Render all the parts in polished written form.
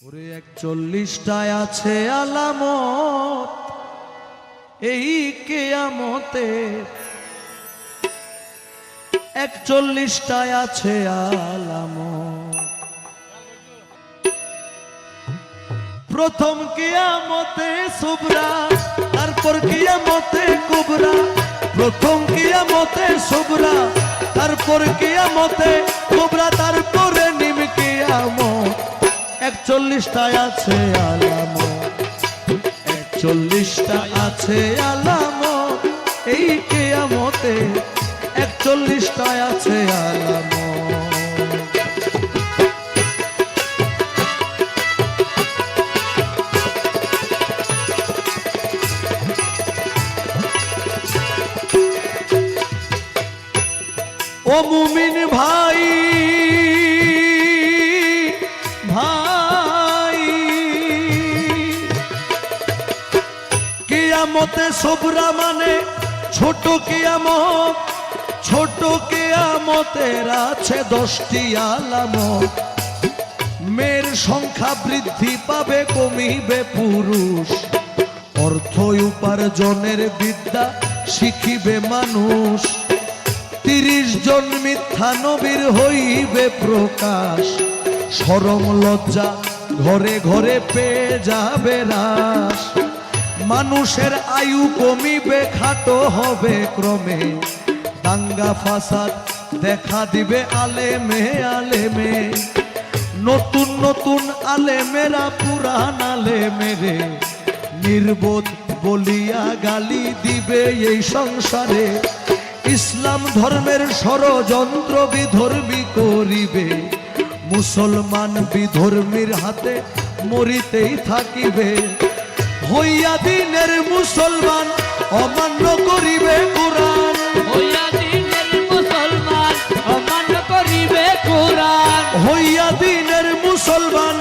ওরে 41টায় আছে আলামত এই কিয়ামতে, 41টায় আছে আলামত। প্রথম কিয়ামতে সুবরা, তারপর কিয়ামতে কুবরা। প্রথম কিয়ামতে সুবরা, তারপর কিয়ামতে কুবরা, তারপরে নিম কিয়ামত। 41টায় আছে আলামত, 41টা আছে আলামত এই কিয়ামতে, 41টায় আছে আলামত। ও মুমিন ভাই ভাই, কিয়ামতে সুবরা মানে ছোট কিয়ামত। ছোট কিয়ামতের আছে 10টি আলামত। মেয়ের সংখ্যা বৃদ্ধি পাবে, কমিবে পুরুষ। অর্থ উপার্জনের বিদ্যা শিখিবে মানুষ। 30 জন মিথ্যা নবীর হইবে প্রকাশ। শরম লজ্জা ঘরে ঘরে পেয়ে যাবে হ্রাস। মানুষের আয়ু কমিবে, খাটো হবে ক্রমে। দাঙ্গা ফাসাদ দেখা দিবে আলেমে আলেমে। নতুন নতুন আলেমেরা পুরান আলেমেরে নির্বোধ বলিয়া গালি দিবে এই সংসারে। ইসলাম ধর্মের ষড়যন্ত্র বিধর্মী করিবে। মুসলমান বিধর্মীর হাতে মরিতেই থাকিবে। হইয়া দিনের মুসলমান অমান্য করিবে কোরআন। হইয়া দিনের মুসলমান অমান্য করিবে কোরআন। হইয়া দিনের মুসলমান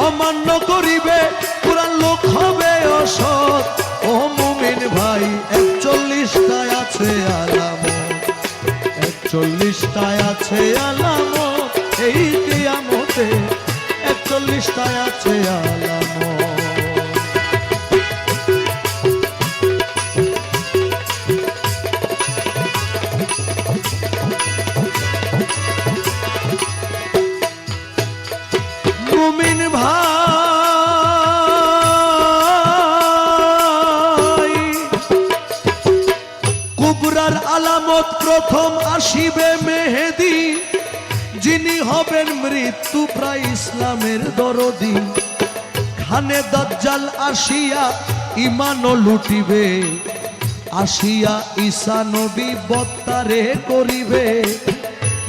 অমান্য করিবে কোরআন। লোক হবে অসৎ। ও মুমিন ভাই 41টায় আছে আলামত, 41টায় আছে আলামত এই কিয়ামতে, 41টায় আছে আলামত। মুমিন ভাই, কুবরার আলামত প্রথম আসিবে মেহেদী। যিনি হবেন মৃত্যু প্রায় ইসলামের দরদি। খানে দাজ্জাল আসিয়া ঈমানও লুটিবে। আসিয়া ঈসা নবী বত্তারে করিবে।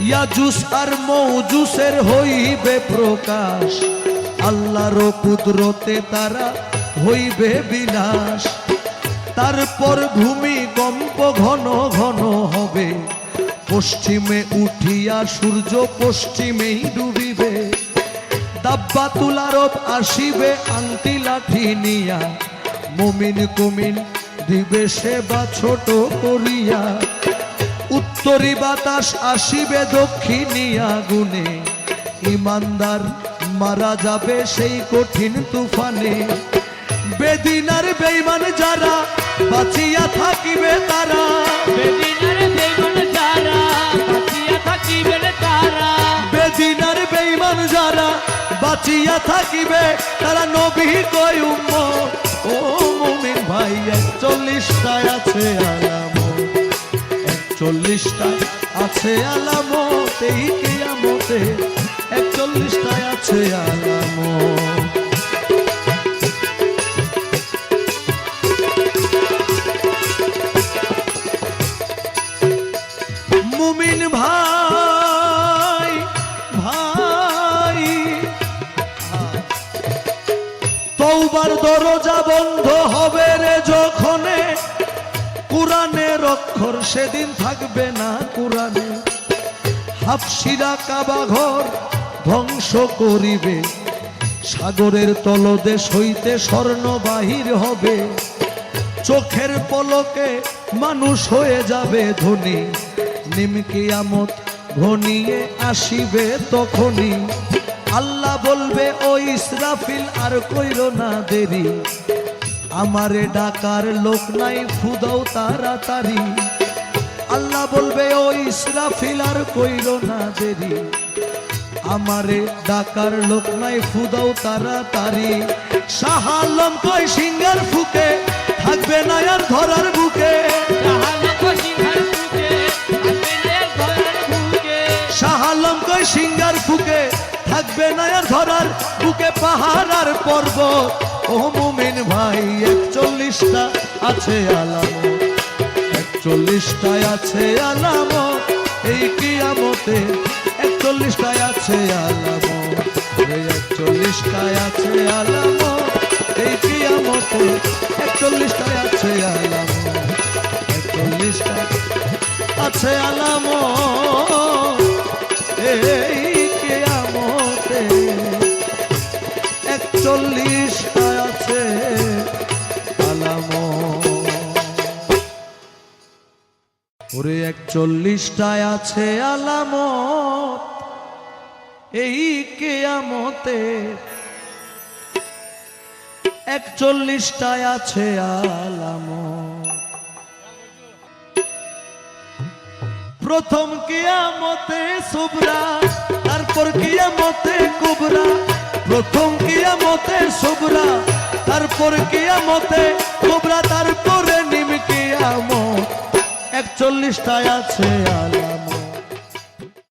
ইয়াজুস আর মৌজুসের হইবে প্রকাশ। আল্লাহর কুদরতে তারা হইবে বিনাশ। তারপর ভূমিকম্প ঘন ঘন হবে। পশ্চিমে উঠিয়া সূর্য পশ্চিমেই ডুবিবে। দাব্বাতুল আরব আসিবে আংটি লাঠি নিয়া। মুমিন কুমিন দিবে সেবা ছোট করিয়া। উত্তরি বাতাস আসিবে দক্ষিণিয়া গুনে। ইমানদার মারা যাবে সেই কঠিন তুফানে। বেদিনার বেঈমান যারা বাঁচিয়া থাকিবে তারা। বেদিনার বেঈমান যারা বাঁচিয়া থাকিবে তারা। বেদিনার বেঈমান যারা বাঁচিয়া থাকিবে তারা নবী কয় উম্মত। ও মুমিন ভাই 41টায় আছে আলামত, 41টায় আছে আলামত এই কিয়ামতে, 41টায় আছে আলামত। মুমিন ভাই ভাই, তওবার দরজা বন্ধ হবে রে যখনে। কোরআনের অক্ষর সেদিন থাকবে না কোরআনে। হাফসিরা কাবা ঘর ধ্বংস করিবে। সাগরের তলদেশ হইতে স্বর্ণ বাহির হবে। চোখের পলকে মানুষ হয়ে যাবে ধনী। নিম কিয়ামত ঘনিয়ে আসিবে তখনই আল্লাহ বলবে ও ইসরাফিল আর কইরো না দেরি, আমারে ডাকার লোক নাই ফুদাও তাড়াতাড়ি। আল্লাহ বলবে ও ইসরাফিল আর কইরো না দেরি, আমারে ডাকার লোক নাই ফুদাও তাড়াতাড়ি। শাহ আলম কয় সিঙ্গার ফুকে থাকবে না আর ধরার বুকে, শাহ আলম কয় সিঙ্গার ফুকে থাকবে না আর ধরার বুকে পাহাড় আর পর্বত। ও মুমিন ভাই 41টা আছে আলামত, 41টায় আছে আলামত এই কিয়ামতে, 41টায় আছে আলামত, 41টায় আছে আলামত এই কিয়ামতে, 41টায় আছে আলামত, 41টায় আছে আলামত এই কিয়ামতে, 41টায় আছে আলামত। ওরে 41টায় আছে আলামত এই কিয়ামতে, 41টায় আছে আলামত। প্রথম কিয়ামতে সুবরা, তারপর কিয়ামতে কুবরা, প্রথম কিয়ামতে সুবরা, তারপর কিয়ামতে কুবরা, তারপরে নিম কিয়ামত, 41টায় আছে আলামত।